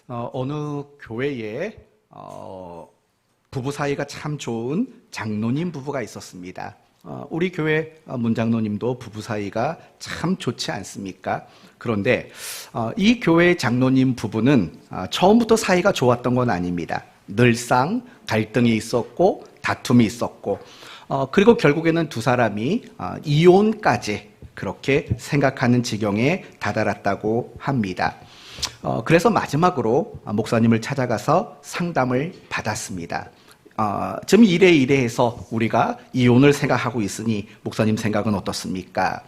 어느 교회에 부부 사이가 참 좋은 장로님 부부가 있었습니다. 우리 교회 문장로님도 부부 사이가 참 좋지 않습니까? 그런데 이 교회 장로님 부부는 처음부터 사이가 좋았던 건 아닙니다. 늘상 갈등이 있었고 다툼이 있었고 그리고 결국에는 두 사람이 이혼까지 그렇게 생각하는 지경에 다다랐다고 합니다. 그래서 마지막으로 목사님을 찾아가서 상담을 받았습니다. 지금 이래해서 우리가 이혼을 생각하고 있으니 목사님 생각은 어떻습니까?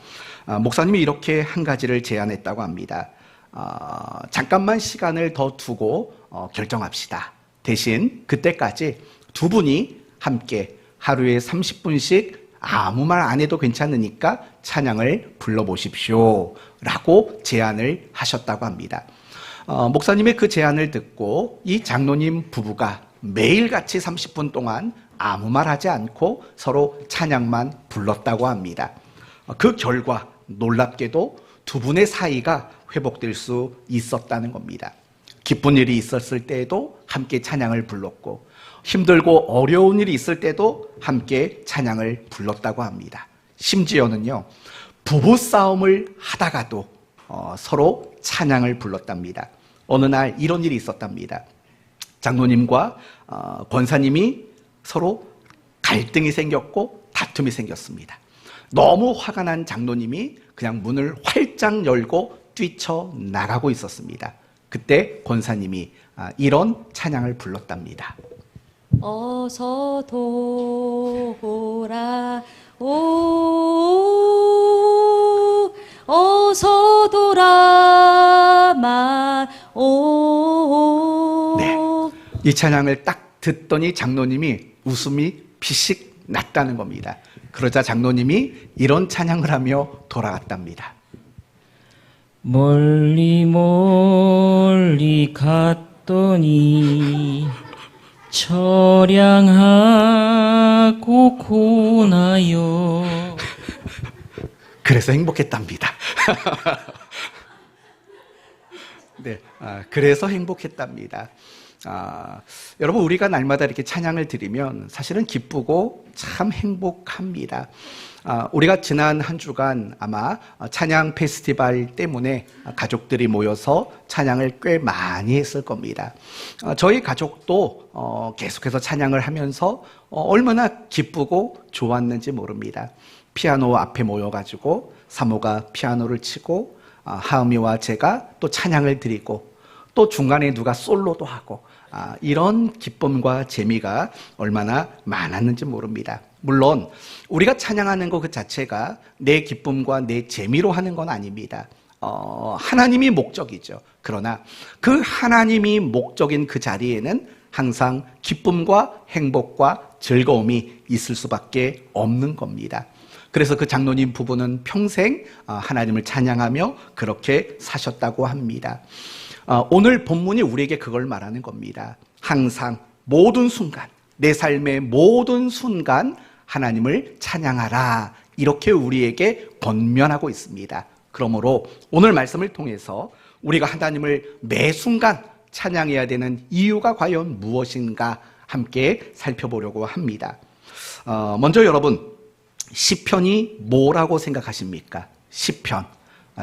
목사님이 이렇게 한 가지를 제안했다고 합니다. 잠깐만 시간을 더 두고 결정합시다. 대신 그때까지 두 분이 함께 하루에 30분씩 아무 말 안 해도 괜찮으니까 찬양을 불러보십시오 라고 제안을 하셨다고 합니다. 목사님의 그 제안을 듣고 이 장로님 부부가 매일같이 30분 동안 아무 말 하지 않고 서로 찬양만 불렀다고 합니다. 그 결과 놀랍게도 두 분의 사이가 회복될 수 있었다는 겁니다. 기쁜 일이 있었을 때에도 함께 찬양을 불렀고 힘들고 어려운 일이 있을 때도 함께 찬양을 불렀다고 합니다. 심지어는요, 부부싸움을 하다가도 서로 찬양을 불렀답니다. 어느 날 이런 일이 있었답니다. 장로님과 권사님이 서로 갈등이 생겼고 다툼이 생겼습니다. 너무 화가 난 장로님이 그냥 문을 활짝 열고 뛰쳐나가고 있었습니다. 그때 권사님이 이런 찬양을 불렀답니다. 어서 돌아오, 어서 돌아마오. 네, 이 찬양을 딱 듣더니 장로님이 웃음이 피식 났다는 겁니다. 그러자 장로님이 이런 찬양을 하며 돌아갔답니다. 멀리 멀리 갔더니 처량하고 고나요. 그래서 행복했답니다. 네, 그래서 행복했답니다. 여러분, 우리가 날마다 이렇게 찬양을 드리면 사실은 기쁘고 참 행복합니다. 우리가 지난 한 주간 아마 찬양 페스티벌 때문에 가족들이 모여서 찬양을 꽤 많이 했을 겁니다. 저희 가족도 계속해서 찬양을 하면서 얼마나 기쁘고 좋았는지 모릅니다. 피아노 앞에 모여가지고 사모가 피아노를 치고 하음이와 제가 또 찬양을 드리고 또 중간에 누가 솔로도 하고 이런 기쁨과 재미가 얼마나 많았는지 모릅니다. 물론 우리가 찬양하는 것 그 자체가 내 기쁨과 내 재미로 하는 건 아닙니다. 하나님이 목적이죠. 그러나 그 하나님이 목적인 그 자리에는 항상 기쁨과 행복과 즐거움이 있을 수밖에 없는 겁니다. 그래서 그 장로님 부부는 평생 하나님을 찬양하며 그렇게 사셨다고 합니다. 오늘 본문이 우리에게 그걸 말하는 겁니다. 항상 모든 순간, 내 삶의 모든 순간 하나님을 찬양하라, 이렇게 우리에게 권면하고 있습니다. 그러므로 오늘 말씀을 통해서 우리가 하나님을 매 순간 찬양해야 되는 이유가 과연 무엇인가 함께 살펴보려고 합니다. 먼저 여러분, 시편이 뭐라고 생각하십니까?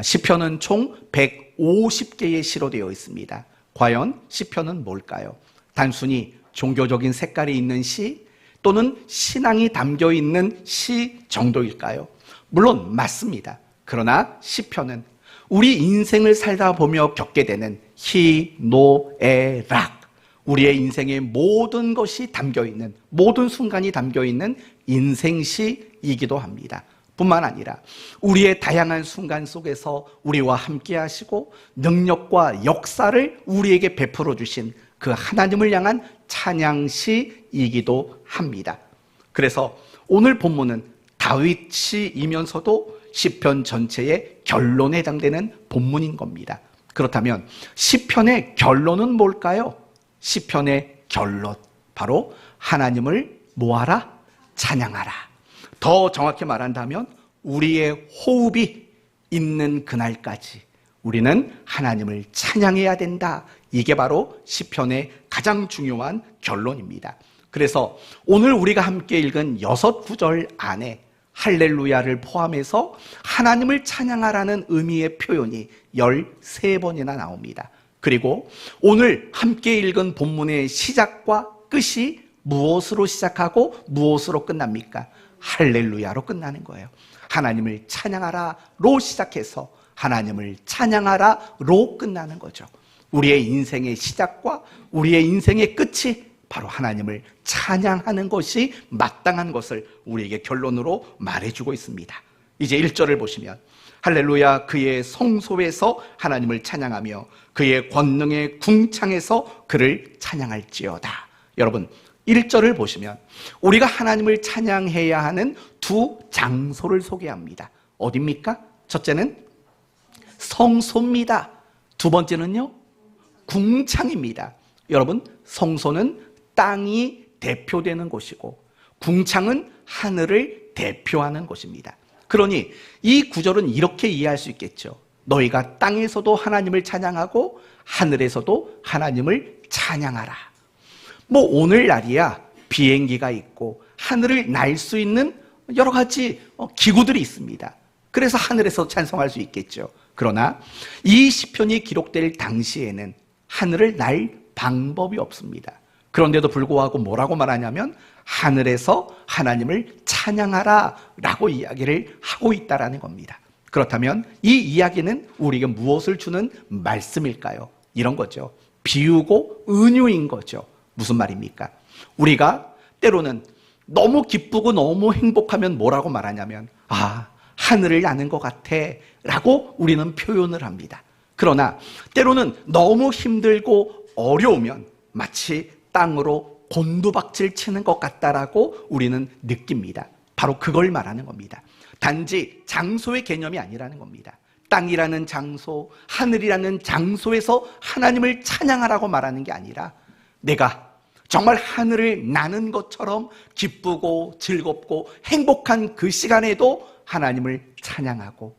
시편은 총 150개의 시로 되어 있습니다. 과연 시편은 뭘까요? 단순히 종교적인 색깔이 있는 시 또는 신앙이 담겨 있는 시 정도일까요? 물론 맞습니다. 그러나 시편은 우리 인생을 살다 보며 겪게 되는 희노애락, 우리의 인생의 모든 것이 담겨 있는, 모든 순간이 담겨 있는 인생시이기도 합니다. 뿐만 아니라 우리의 다양한 순간 속에서 우리와 함께 하시고 능력과 역사를 우리에게 베풀어 주신 그 하나님을 향한 찬양시이기도 합니다. 그래서 오늘 본문은 다윗시이면서도 시편 전체의 결론에 해당되는 본문인 겁니다. 그렇다면 시편의 결론은 뭘까요? 시편의 결론, 바로 하나님을 뭐하라? 찬양하라. 더 정확히 말한다면 우리의 호흡이 있는 그날까지 우리는 하나님을 찬양해야 된다. 이게 바로 시편의 가장 중요한 결론입니다. 그래서 오늘 우리가 함께 읽은 6구절 안에 할렐루야를 포함해서 하나님을 찬양하라는 의미의 표현이 13번이나 나옵니다. 그리고 오늘 함께 읽은 본문의 시작과 끝이 무엇으로 시작하고 무엇으로 끝납니까? 할렐루야로 끝나는 거예요. 하나님을 찬양하라로 시작해서 하나님을 찬양하라로 끝나는 거죠. 우리의 인생의 시작과 우리의 인생의 끝이 바로 하나님을 찬양하는 것이 마땅한 것을 우리에게 결론으로 말해주고 있습니다. 이제 1절을 보시면 할렐루야 그의 성소에서 하나님을 찬양하며 그의 권능의 궁창에서 그를 찬양할지어다. 여러분 1절을 보시면 우리가 하나님을 찬양해야 하는 두 장소를 소개합니다. 어디입니까? 첫째는 성소입니다. 두 번째는요 궁창입니다. 여러분 성소는 땅이 대표되는 곳이고 궁창은 하늘을 대표하는 곳입니다. 그러니 이 구절은 이렇게 이해할 수 있겠죠. 너희가 땅에서도 하나님을 찬양하고 하늘에서도 하나님을 찬양하라. 뭐 오늘날이야 비행기가 있고 하늘을 날 수 있는 여러 가지 기구들이 있습니다. 그래서 하늘에서 찬송할 수 있겠죠. 그러나 이 시편이 기록될 당시에는 하늘을 날 방법이 없습니다. 그런데도 불구하고 뭐라고 말하냐면 하늘에서 하나님을 찬양하라 라고 이야기를 하고 있다는 겁니다. 그렇다면 이 이야기는 우리에게 무엇을 주는 말씀일까요? 이런 거죠. 비유고 은유인 거죠. 무슨 말입니까? 우리가 때로는 너무 기쁘고 너무 행복하면 뭐라고 말하냐면 하늘을 나는 것 같아 라고 우리는 표현을 합니다. 그러나 때로는 너무 힘들고 어려우면 마치 땅으로 곤두박질 치는 것 같다라고 우리는 느낍니다. 바로 그걸 말하는 겁니다. 단지 장소의 개념이 아니라는 겁니다. 땅이라는 장소, 하늘이라는 장소에서 하나님을 찬양하라고 말하는 게 아니라 내가 정말 하늘을 나는 것처럼 기쁘고 즐겁고 행복한 그 시간에도 하나님을 찬양하고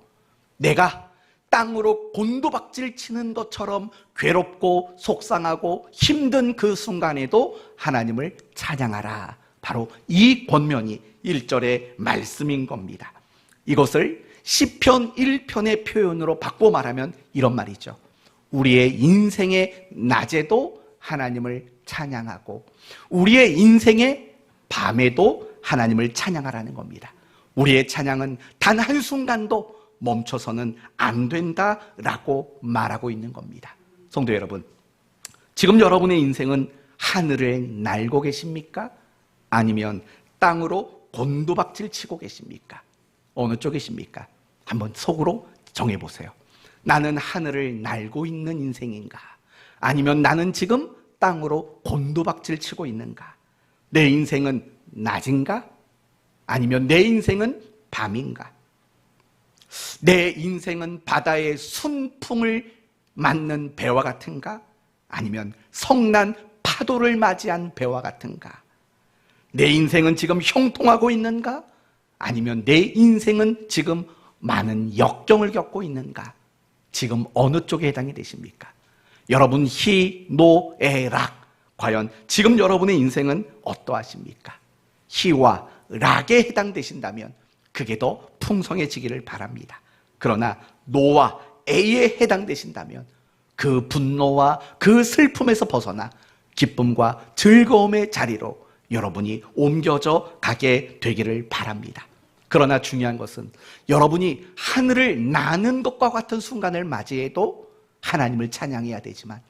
내가 땅으로 곤두박질 치는 것처럼 괴롭고 속상하고 힘든 그 순간에도 하나님을 찬양하라. 바로 이 권면이 1절의 말씀인 겁니다. 이것을 시편 1편의 표현으로 바꿔 말하면 이런 말이죠. 우리의 인생의 낮에도 하나님을 찬양하고 우리의 인생의 밤에도 하나님을 찬양하라는 겁니다. 우리의 찬양은 단 한순간도 멈춰서는 안 된다라고 말하고 있는 겁니다. 성도 여러분, 지금 여러분의 인생은 하늘을 날고 계십니까? 아니면 땅으로 곤두박질 치고 계십니까? 어느 쪽이십니까? 한번 속으로 정해보세요. 나는 하늘을 날고 있는 인생인가? 아니면 나는 지금 땅으로 곤두박질 치고 있는가? 내 인생은 낮인가? 아니면 내 인생은 밤인가? 내 인생은 바다의 순풍을 맞는 배와 같은가? 아니면 성난 파도를 맞이한 배와 같은가? 내 인생은 지금 형통하고 있는가? 아니면 내 인생은 지금 많은 역경을 겪고 있는가? 지금 어느 쪽에 해당이 되십니까? 여러분 희, 노, 에, 락 과연 지금 여러분의 인생은 어떠하십니까? 희와 락에 해당되신다면 그게 더 풍성해지기를 바랍니다. 그러나 노와 에에 해당되신다면 그 분노와 그 슬픔에서 벗어나 기쁨과 즐거움의 자리로 여러분이 옮겨져 가게 되기를 바랍니다. 그러나 중요한 것은 여러분이 하늘을 나는 것과 같은 순간을 맞이해도 하나님을 찬양해야 되지만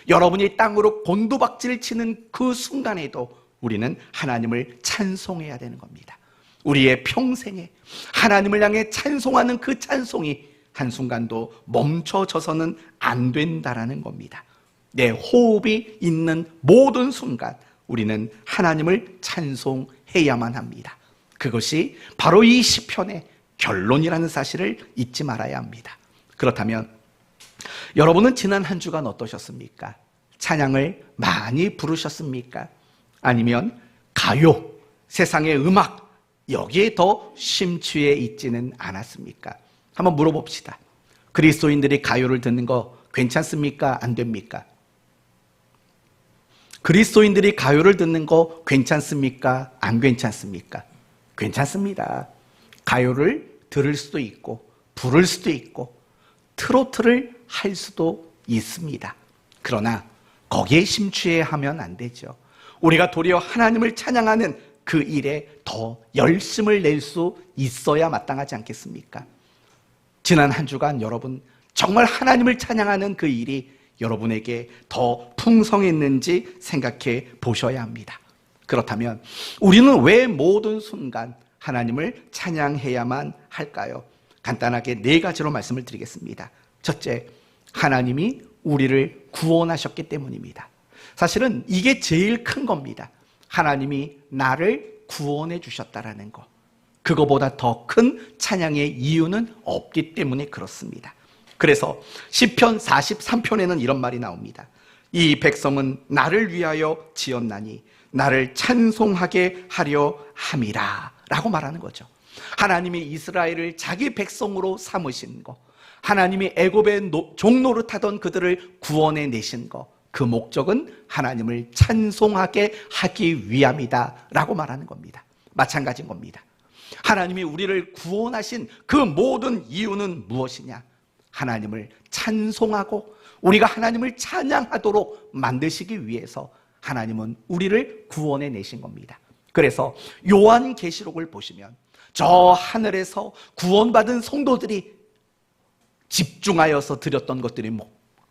여러분이 땅으로 곤두박질 치는 그 순간에도 우리는 하나님을 찬송해야 되는 겁니다. 우리의 평생에 하나님을 향해 찬송하는 그 찬송이 한순간도 멈춰져서는 안 된다라는 겁니다. 내 호흡이 있는 모든 순간 우리는 하나님을 찬송해야만 합니다. 그것이 바로 이 시편의 결론이라는 사실을 잊지 말아야 합니다. 그렇다면 여러분은 지난 한 주간 어떠셨습니까? 찬양을 많이 부르셨습니까? 아니면 가요, 세상의 음악 여기에 더 심취해 있지는 않았습니까? 한번 물어봅시다. 그리스도인들이 가요를 듣는 거 괜찮습니까? 안 됩니까? 그리스도인들이 가요를 듣는 거 괜찮습니까? 안 괜찮습니까? 괜찮습니다. 가요를 들을 수도 있고 부를 수도 있고 트로트를 할 수도 있습니다. 그러나 거기에 심취하면 안 되죠. 우리가 도리어 하나님을 찬양하는 그 일에 더 열심을 낼 수 있어야 마땅하지 않겠습니까? 지난 한 주간 여러분 정말 하나님을 찬양하는 그 일이 여러분에게 더 풍성했는지 생각해 보셔야 합니다. 그렇다면 우리는 왜 모든 순간 하나님을 찬양해야만 할까요? 간단하게 4가지로 말씀을 드리겠습니다. 첫째, 하나님이 우리를 구원하셨기 때문입니다. 사실은 이게 제일 큰 겁니다. 하나님이 나를 구원해 주셨다라는 거. 그거보다 더 큰 찬양의 이유는 없기 때문에 그렇습니다. 그래서 시편 43편에는 이런 말이 나옵니다. 이 백성은 나를 위하여 지었나니 나를 찬송하게 하려 함이라 라고 말하는 거죠. 하나님이 이스라엘을 자기 백성으로 삼으신 거, 하나님이 애굽의 종노릇하던 그들을 구원해 내신 거, 그 목적은 하나님을 찬송하게 하기 위함이다 라고 말하는 겁니다. 마찬가지인 겁니다. 하나님이 우리를 구원하신 그 모든 이유는 무엇이냐? 하나님을 찬송하고 우리가 하나님을 찬양하도록 만드시기 위해서 하나님은 우리를 구원해 내신 겁니다. 그래서 요한계시록을 보시면 저 하늘에서 구원받은 성도들이 집중하여서 드렸던 것들이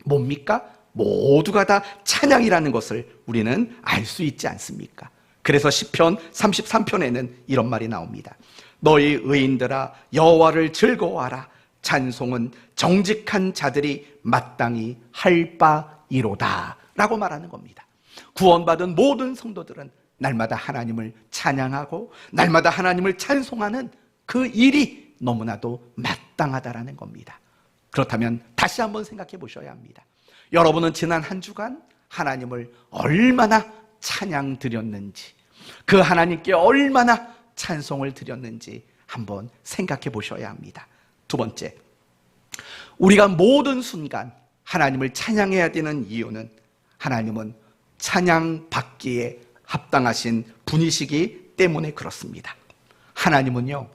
뭡니까? 모두가 다 찬양이라는 것을 우리는 알 수 있지 않습니까? 그래서 시편 33편에는 이런 말이 나옵니다. 너희 의인들아 여호와를 즐거워하라. 찬송은 정직한 자들이 마땅히 할 바이로다 라고 말하는 겁니다. 구원받은 모든 성도들은 날마다 하나님을 찬양하고 날마다 하나님을 찬송하는 그 일이 너무나도 마땅하다라는 겁니다. 그렇다면 다시 한번 생각해 보셔야 합니다. 여러분은 지난 한 주간 하나님을 얼마나 찬양 드렸는지, 그 하나님께 얼마나 찬송을 드렸는지 한번 생각해 보셔야 합니다. 두 번째, 우리가 모든 순간 하나님을 찬양해야 되는 이유는 하나님은 찬양받기에 합당하신 분이시기 때문에 그렇습니다. 하나님은요,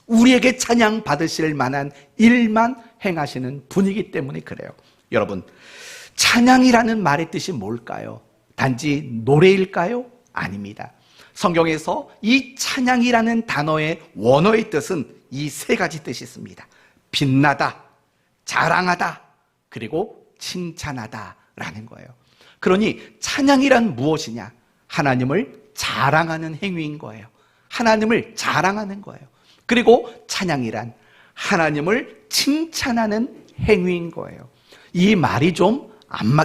우리에게 찬양 받으실 만한 일만 행하시는 분이기 때문에 그래요. 여러분, 찬양이라는 말의 뜻이 뭘까요? 단지 노래일까요? 아닙니다. 성경에서 이 찬양이라는 단어의 원어의 뜻은 이 3가지 뜻이 있습니다. 빛나다, 자랑하다, 그리고 칭찬하다라는 거예요. 그러니 찬양이란 무엇이냐? 하나님을 자랑하는 행위인 거예요. 하나님을 자랑하는 거예요. 그리고 찬양이란 하나님을 칭찬하는 행위인 거예요. 이 말이 좀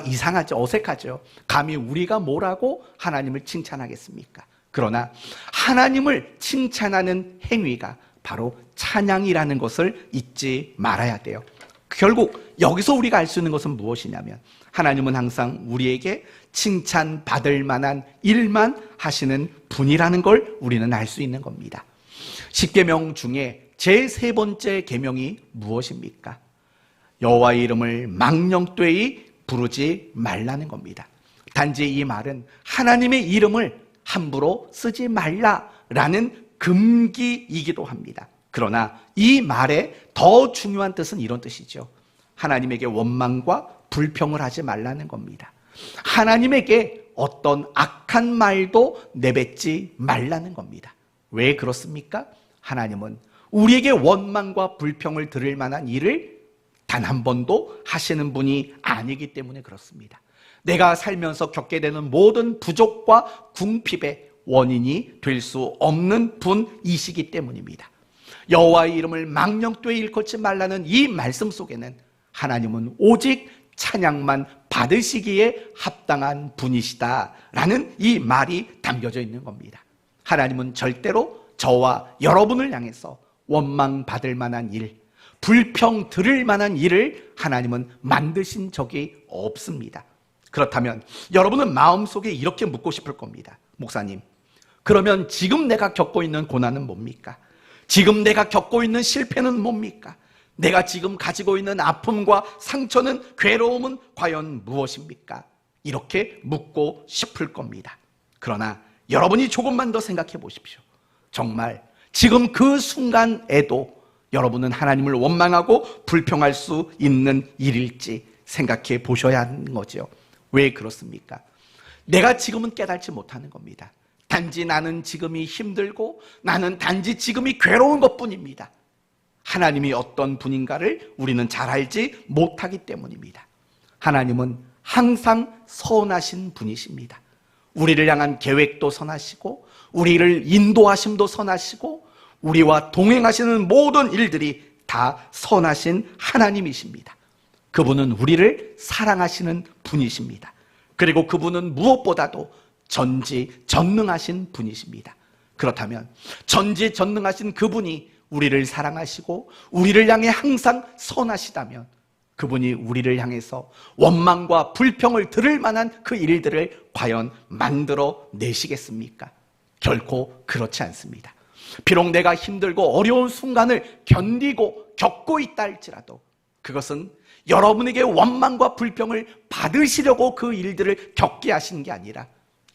이상하죠. 어색하죠. 감히 우리가 뭐라고 하나님을 칭찬하겠습니까? 그러나 하나님을 칭찬하는 행위가 바로 찬양이라는 것을 잊지 말아야 돼요. 결국 여기서 우리가 알 수 있는 것은 무엇이냐면 하나님은 항상 우리에게 칭찬받을 만한 일만 하시는 분이라는 걸 우리는 알 수 있는 겁니다. 10계명 중에 제3번째 계명이 무엇입니까? 여호와의 이름을 망령되이 부르지 말라는 겁니다. 단지 이 말은 하나님의 이름을 함부로 쓰지 말라라는 금기이기도 합니다. 그러나 이 말의 더 중요한 뜻은 이런 뜻이죠. 하나님에게 원망과 불평을 하지 말라는 겁니다. 하나님에게 어떤 악한 말도 내뱉지 말라는 겁니다. 왜 그렇습니까? 하나님은 우리에게 원망과 불평을 들을 만한 일을 단 한 번도 하시는 분이 아니기 때문에 그렇습니다. 내가 살면서 겪게 되는 모든 부족과 궁핍의 원인이 될 수 없는 분이시기 때문입니다. 여호와의 이름을 망령되이 일컫지 말라는 이 말씀 속에는 하나님은 오직 찬양만 받으시기에 합당한 분이시다라는 이 말이 담겨져 있는 겁니다. 하나님은 절대로 저와 여러분을 향해서 원망받을 만한 일, 불평 들을 만한 일을 하나님은 만드신 적이 없습니다. 그렇다면 여러분은 마음속에 이렇게 묻고 싶을 겁니다. 목사님, 그러면 지금 내가 겪고 있는 고난은 뭡니까? 지금 내가 겪고 있는 실패는 뭡니까? 내가 지금 가지고 있는 아픔과 상처는, 괴로움은 과연 무엇입니까? 이렇게 묻고 싶을 겁니다. 그러나 여러분이 조금만 더 생각해 보십시오. 정말 지금 그 순간에도 여러분은 하나님을 원망하고 불평할 수 있는 일일지 생각해 보셔야 하는 거죠. 왜 그렇습니까? 내가 지금은 깨닫지 못하는 겁니다. 단지 나는 지금이 힘들고 나는 단지 지금이 괴로운 것뿐입니다. 하나님이 어떤 분인가를 우리는 잘 알지 못하기 때문입니다. 하나님은 항상 선하신 분이십니다. 우리를 향한 계획도 선하시고 우리를 인도하심도 선하시고 우리와 동행하시는 모든 일들이 다 선하신 하나님이십니다. 그분은 우리를 사랑하시는 분이십니다. 그리고 그분은 무엇보다도 전지전능하신 분이십니다. 그렇다면 전지전능하신 그분이 우리를 사랑하시고 우리를 향해 항상 선하시다면 그분이 우리를 향해서 원망과 불평을 들을 만한 그 일들을 과연 만들어 내시겠습니까? 결코 그렇지 않습니다. 비록 내가 힘들고 어려운 순간을 견디고 겪고 있다 할지라도 그것은 여러분에게 원망과 불평을 받으시려고 그 일들을 겪게 하시는 게 아니라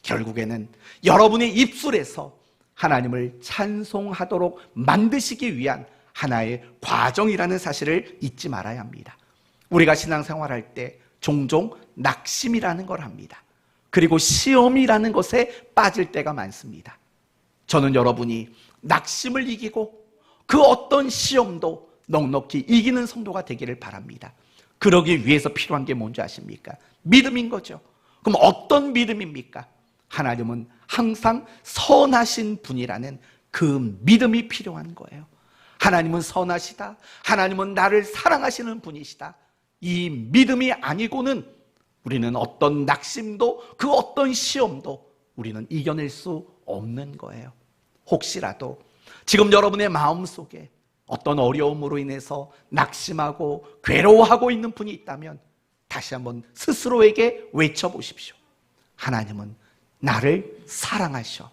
결국에는 여러분의 입술에서 하나님을 찬송하도록 만드시기 위한 하나의 과정이라는 사실을 잊지 말아야 합니다. 우리가 신앙생활할 때 종종 낙심이라는 걸 합니다. 그리고 시험이라는 것에 빠질 때가 많습니다. 저는 여러분이 낙심을 이기고 그 어떤 시험도 넉넉히 이기는 성도가 되기를 바랍니다. 그러기 위해서 필요한 게 뭔지 아십니까? 믿음인 거죠. 그럼 어떤 믿음입니까? 하나님은 항상 선하신 분이라는 그 믿음이 필요한 거예요. 하나님은 선하시다. 하나님은 나를 사랑하시는 분이시다. 이 믿음이 아니고는 우리는 어떤 낙심도 그 어떤 시험도 우리는 이겨낼 수 없는 거예요. 혹시라도 지금 여러분의 마음속에 어떤 어려움으로 인해서 낙심하고 괴로워하고 있는 분이 있다면 다시 한번 스스로에게 외쳐보십시오. 하나님은 나를 사랑하셔.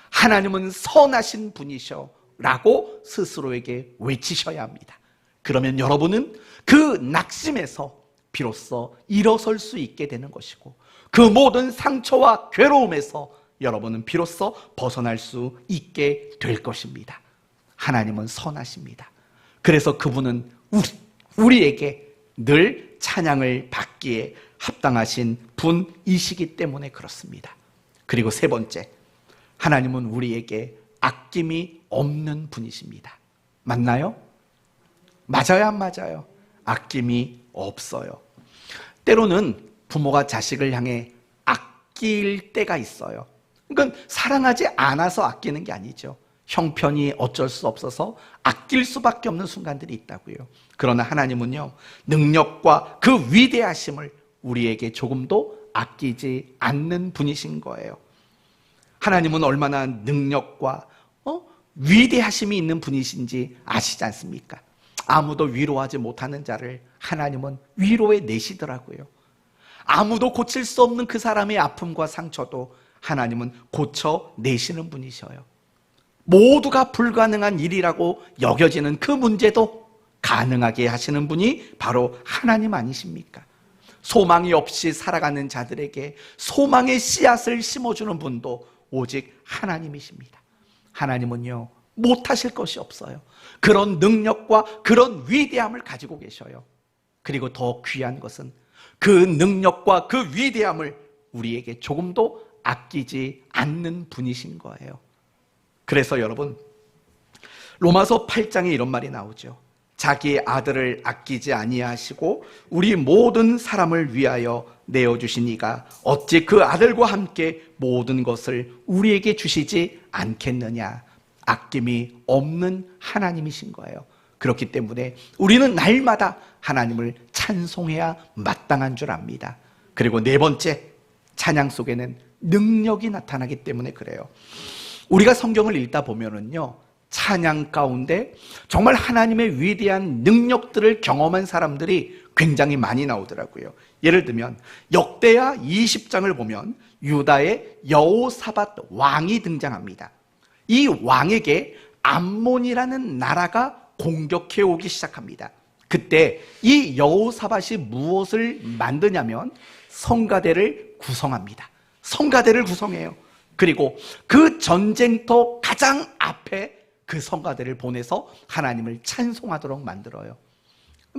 하나님은 선하신 분이셔. 라고 스스로에게 외치셔야 합니다. 그러면 여러분은 그 낙심에서 비로소 일어설 수 있게 되는 것이고 그 모든 상처와 괴로움에서 여러분은 비로소 벗어날 수 있게 될 것입니다. 하나님은 선하십니다. 그래서 그분은 우리에게 늘 찬양을 받기에 합당하신 분이시기 때문에 그렇습니다. 그리고 세 번째, 하나님은 우리에게 아낌이 없는 분이십니다. 맞나요? 맞아요, 안 맞아요? 아낌이 없어요. 때로는 부모가 자식을 향해 아낄 때가 있어요. 그러니까 사랑하지 않아서 아끼는 게 아니죠. 형편이 어쩔 수 없어서 아낄 수밖에 없는 순간들이 있다고요. 그러나 하나님은요, 능력과 그 위대하심을 우리에게 조금도 아끼지 않는 분이신 거예요. 하나님은 얼마나 능력과 위대하심이 있는 분이신지 아시지 않습니까? 아무도 위로하지 못하는 자를 하나님은 위로해 내시더라고요. 아무도 고칠 수 없는 그 사람의 아픔과 상처도 하나님은 고쳐 내시는 분이셔요. 모두가 불가능한 일이라고 여겨지는 그 문제도 가능하게 하시는 분이 바로 하나님 아니십니까? 소망이 없이 살아가는 자들에게 소망의 씨앗을 심어주는 분도 오직 하나님이십니다. 하나님은요, 못하실 것이 없어요. 그런 능력과 그런 위대함을 가지고 계셔요. 그리고 더 귀한 것은 그 능력과 그 위대함을 우리에게 조금도 아끼지 않는 분이신 거예요. 그래서 여러분, 로마서 8장에 이런 말이 나오죠. 자기의 아들을 아끼지 아니하시고 우리 모든 사람을 위하여 내어주신 이가 어찌 그 아들과 함께 모든 것을 우리에게 주시지 않겠느냐. 아낌이 없는 하나님이신 거예요. 그렇기 때문에 우리는 날마다 하나님을 찬송해야 마땅한 줄 압니다. 그리고 네 번째, 찬양 속에는 능력이 나타나기 때문에 그래요. 우리가 성경을 읽다 보면은요, 찬양 가운데 정말 하나님의 위대한 능력들을 경험한 사람들이 굉장히 많이 나오더라고요. 예를 들면 역대하 20장을 보면 유다의 여호사밧 왕이 등장합니다. 이 왕에게 암몬이라는 나라가 공격해 오기 시작합니다. 그때 이 여호사밧이 무엇을 만드냐면 성가대를 구성합니다. 성가대를 구성해요. 그리고 그 전쟁터 가장 앞에 그 성가대를 보내서 하나님을 찬송하도록 만들어요.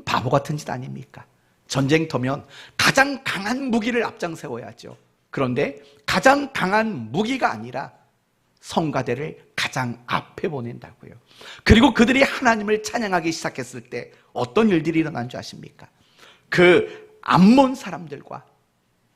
바보 같은 짓 아닙니까? 전쟁터면 가장 강한 무기를 앞장세워야죠. 그런데 가장 강한 무기가 아니라 성가대를 가장 앞에 보낸다고요. 그리고 그들이 하나님을 찬양하기 시작했을 때 어떤 일들이 일어난 줄 아십니까? 그 암몬 사람들과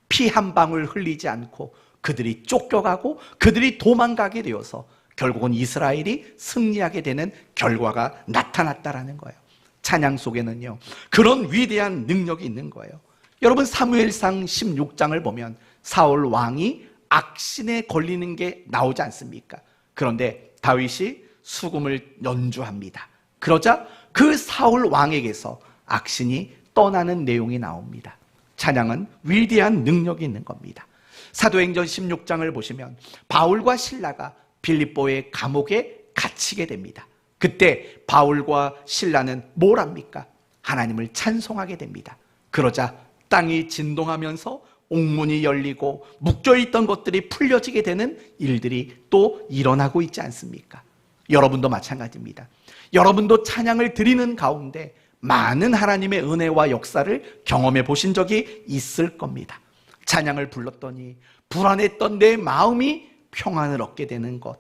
피 한 방울 흘리지 않고 그들이 쫓겨가고 그들이 도망가게 되어서 결국은 이스라엘이 승리하게 되는 결과가 나타났다라는 거예요. 찬양 속에는요, 그런 위대한 능력이 있는 거예요. 여러분, 사무엘상 16장을 보면 사울 왕이 악신에 걸리는 게 나오지 않습니까? 그런데 다윗이 수금을 연주합니다. 그러자 그 사울 왕에게서 악신이 떠나는 내용이 나옵니다. 찬양은 위대한 능력이 있는 겁니다. 사도행전 16장을 보시면 바울과 실라가 빌립보의 감옥에 갇히게 됩니다. 그때 바울과 실라는 뭘 합니까? 하나님을 찬송하게 됩니다. 그러자 땅이 진동하면서 옥문이 열리고 묶여있던 것들이 풀려지게 되는 일들이 또 일어나고 있지 않습니까? 여러분도 마찬가지입니다. 여러분도 찬양을 드리는 가운데 많은 하나님의 은혜와 역사를 경험해 보신 적이 있을 겁니다. 찬양을 불렀더니 불안했던 내 마음이 평안을 얻게 되는 것,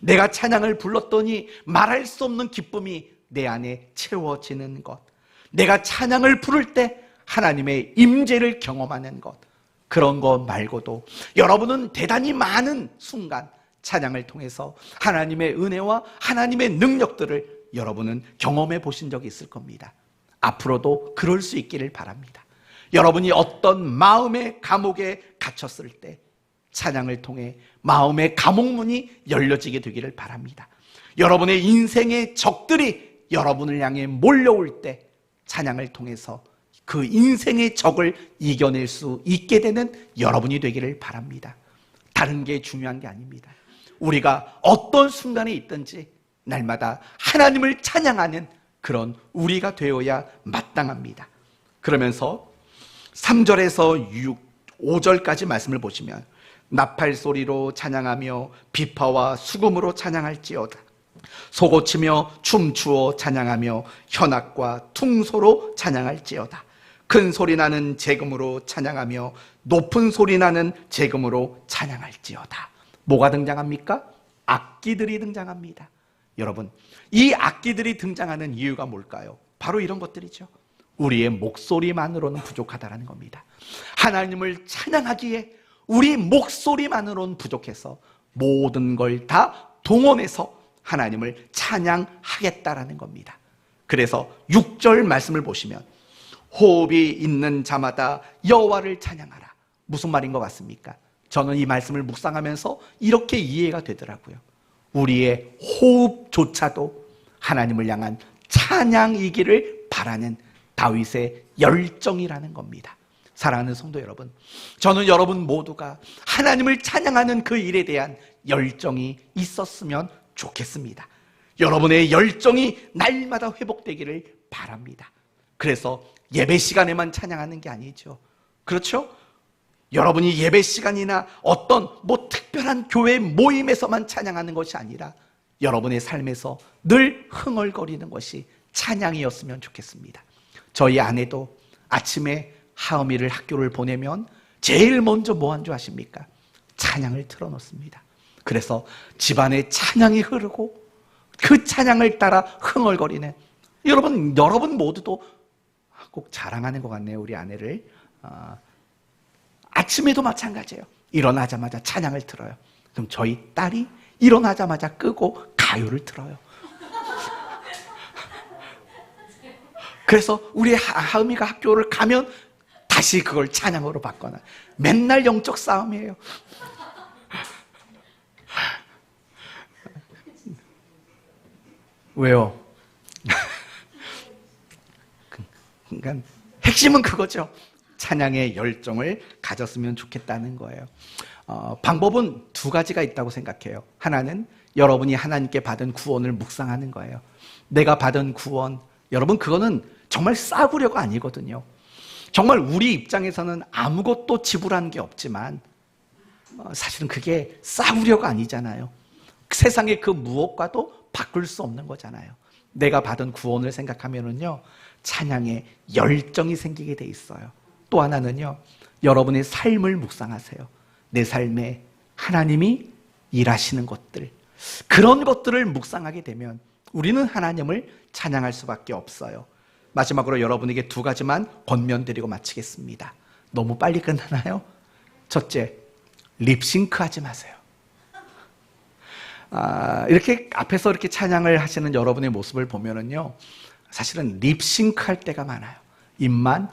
내가 찬양을 불렀더니 말할 수 없는 기쁨이 내 안에 채워지는 것, 내가 찬양을 부를 때 하나님의 임재를 경험하는 것, 그런 것 말고도 여러분은 대단히 많은 순간 찬양을 통해서 하나님의 은혜와 하나님의 능력들을 여러분은 경험해 보신 적이 있을 겁니다. 앞으로도 그럴 수 있기를 바랍니다. 여러분이 어떤 마음의 감옥에 갇혔을 때 찬양을 통해 마음의 감옥문이 열려지게 되기를 바랍니다. 여러분의 인생의 적들이 여러분을 향해 몰려올 때 찬양을 통해서 그 인생의 적을 이겨낼 수 있게 되는 여러분이 되기를 바랍니다. 다른 게 중요한 게 아닙니다. 우리가 어떤 순간에 있든지 날마다 하나님을 찬양하는 그런 우리가 되어야 마땅합니다. 그러면서 3절에서 5절까지 말씀을 보시면 나팔 소리로 찬양하며 비파와 수금으로 찬양할지어다. 소고치며 춤추어 찬양하며 현악과 퉁소로 찬양할지어다. 큰 소리 나는 제금으로 찬양하며 높은 소리 나는 제금으로 찬양할지어다. 뭐가 등장합니까? 악기들이 등장합니다. 여러분, 이 악기들이 등장하는 이유가 뭘까요? 바로 이런 것들이죠. 우리의 목소리만으로는 부족하다는 겁니다. 하나님을 찬양하기에 우리 목소리만으로는 부족해서 모든 걸 다 동원해서 하나님을 찬양하겠다라는 겁니다. 그래서 6절 말씀을 보시면 호흡이 있는 자마다 여호와를 찬양하라. 무슨 말인 것 같습니까? 저는 이 말씀을 묵상하면서 이렇게 이해가 되더라고요. 우리의 호흡조차도 하나님을 향한 찬양이기를 바라는 다윗의 열정이라는 겁니다. 사랑하는 성도 여러분, 저는 여러분 모두가 하나님을 찬양하는 그 일에 대한 열정이 있었으면 좋겠습니다. 여러분의 열정이 날마다 회복되기를 바랍니다. 그래서 예배 시간에만 찬양하는 게 아니죠. 그렇죠? 여러분이 예배 시간이나 어떤 특별한 교회 모임에서만 찬양하는 것이 아니라 여러분의 삶에서 늘 흥얼거리는 것이 찬양이었으면 좋겠습니다. 저희 아내도 아침에 하은이를 학교를 보내면 제일 먼저 뭐 한 줄 아십니까? 찬양을 틀어놓습니다. 그래서 집안에 찬양이 흐르고 그 찬양을 따라 흥얼거리는 여러분 모두도 꼭 자랑하는 것 같네요. 우리 아내를 아침에도 마찬가지예요. 일어나자마자 찬양을 틀어요. 그럼 저희 딸이 일어나자마자 끄고 가요를 틀어요. 그래서 우리 하은이가 학교를 가면 다시 그걸 찬양으로 바꿔놔요. 맨날 영적 싸움이에요. 왜요? 그러니까 핵심은 그거죠. 찬양의 열정을 가졌으면 좋겠다는 거예요. 방법은 두 가지가 있다고 생각해요. 하나는 여러분이 하나님께 받은 구원을 묵상하는 거예요. 내가 받은 구원, 여러분 그거는 정말 싸구려가 아니거든요. 정말 우리 입장에서는 아무것도 지불한 게 없지만 사실은 그게 싸구려가 아니잖아요. 세상의 그 무엇과도 바꿀 수 없는 거잖아요. 내가 받은 구원을 생각하면은요, 찬양에 열정이 생기게 돼 있어요. 또 하나는요, 여러분의 삶을 묵상하세요. 내 삶에 하나님이 일하시는 것들, 그런 것들을 묵상하게 되면 우리는 하나님을 찬양할 수밖에 없어요. 마지막으로 여러분에게 두 가지만 권면드리고 마치겠습니다. 너무 빨리 끝나나요? 첫째, 립싱크 하지 마세요. 이렇게 앞에서 이렇게 찬양을 하시는 여러분의 모습을 보면은요, 사실은 립싱크 할 때가 많아요. 입만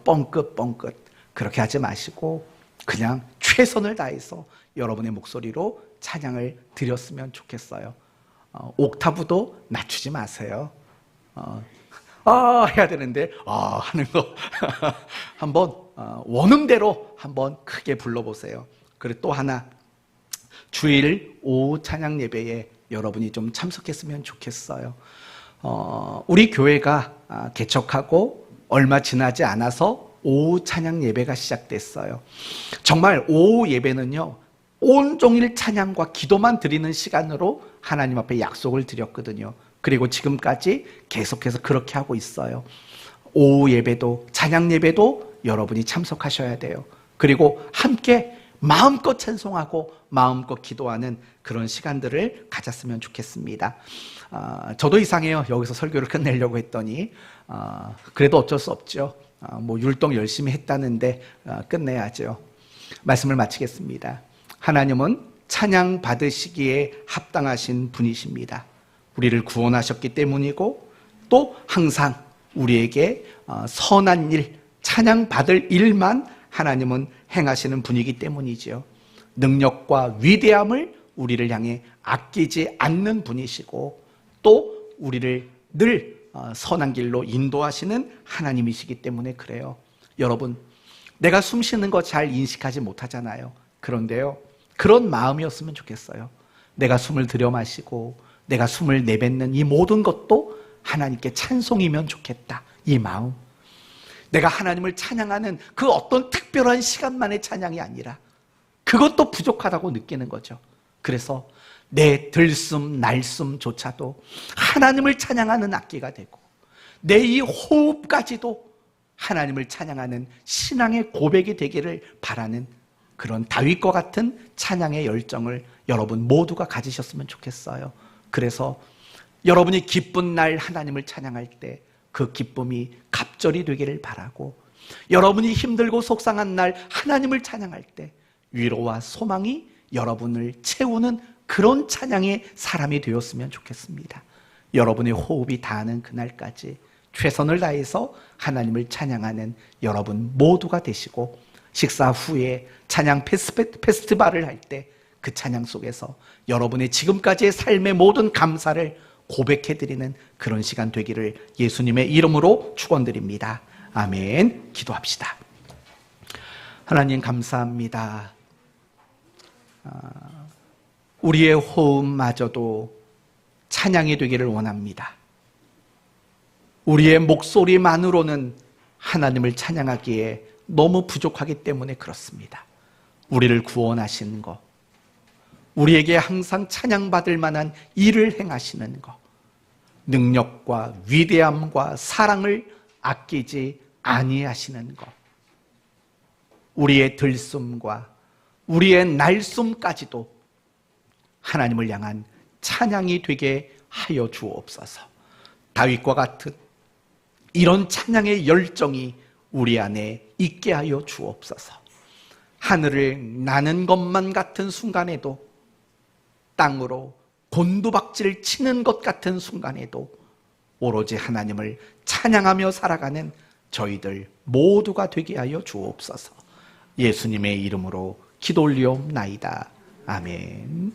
뻥긋뻥긋 그렇게 하지 마시고 그냥 최선을 다해서 여러분의 목소리로 찬양을 드렸으면 좋겠어요. 옥타브도 낮추지 마세요. 해야 되는데 하는 거 한번 원음대로 한번 크게 불러보세요. 그리고 또 하나, 주일 오후 찬양 예배에 여러분이 좀 참석했으면 좋겠어요. 우리 교회가 개척하고 얼마 지나지 않아서 오후 찬양 예배가 시작됐어요. 정말 오후 예배는요, 온종일 찬양과 기도만 드리는 시간으로 하나님 앞에 약속을 드렸거든요. 그리고 지금까지 계속해서 그렇게 하고 있어요. 오후 예배도 찬양 예배도 여러분이 참석하셔야 돼요. 그리고 함께 마음껏 찬송하고 마음껏 기도하는 그런 시간들을 가졌으면 좋겠습니다. 저도 이상해요. 여기서 설교를 끝내려고 했더니 그래도 어쩔 수 없죠. 율동 열심히 했다는데 끝내야죠. 말씀을 마치겠습니다. 하나님은 찬양 받으시기에 합당하신 분이십니다. 우리를 구원하셨기 때문이고 또 항상 우리에게 선한 일, 찬양 받을 일만 하나님은 행하시는 분이기 때문이죠. 능력과 위대함을 우리를 향해 아끼지 않는 분이시고 또 우리를 늘 선한 길로 인도하시는 하나님이시기 때문에 그래요. 여러분, 내가 숨 쉬는 거 잘 인식하지 못하잖아요. 그런데요, 그런 마음이었으면 좋겠어요. 내가 숨을 들여 마시고 내가 숨을 내뱉는 이 모든 것도 하나님께 찬송이면 좋겠다, 이 마음. 내가 하나님을 찬양하는 그 어떤 특별한 시간만의 찬양이 아니라 그것도 부족하다고 느끼는 거죠. 그래서 내 들숨 날숨조차도 하나님을 찬양하는 악기가 되고 내 이 호흡까지도 하나님을 찬양하는 신앙의 고백이 되기를 바라는 그런 다윗과 같은 찬양의 열정을 여러분 모두가 가지셨으면 좋겠어요. 그래서 여러분이 기쁜 날 하나님을 찬양할 때 그 기쁨이 갑절이 되기를 바라고, 여러분이 힘들고 속상한 날 하나님을 찬양할 때 위로와 소망이 여러분을 채우는 그런 찬양의 사람이 되었으면 좋겠습니다. 여러분의 호흡이 닿는 그날까지 최선을 다해서 하나님을 찬양하는 여러분 모두가 되시고, 식사 후에 찬양 페스티벌을 할 때 그 찬양 속에서 여러분의 지금까지의 삶의 모든 감사를 고백해드리는 그런 시간 되기를 예수님의 이름으로 축원드립니다. 아멘. 기도합시다. 하나님 감사합니다. 우리의 호흡마저도 찬양이 되기를 원합니다. 우리의 목소리만으로는 하나님을 찬양하기에 너무 부족하기 때문에 그렇습니다. 우리를 구원하신 것, 우리에게 항상 찬양받을 만한 일을 행하시는 것, 능력과 위대함과 사랑을 아끼지 아니하시는 것, 우리의 들숨과 우리의 날숨까지도 하나님을 향한 찬양이 되게 하여 주옵소서. 다윗과 같은 이런 찬양의 열정이 우리 안에 있게 하여 주옵소서. 하늘을 나는 것만 같은 순간에도, 땅으로 곤두박질 치는 것 같은 순간에도 오로지 하나님을 찬양하며 살아가는 저희들 모두가 되게 하여 주옵소서. 예수님의 이름으로 기도 올리옵나이다. 아멘.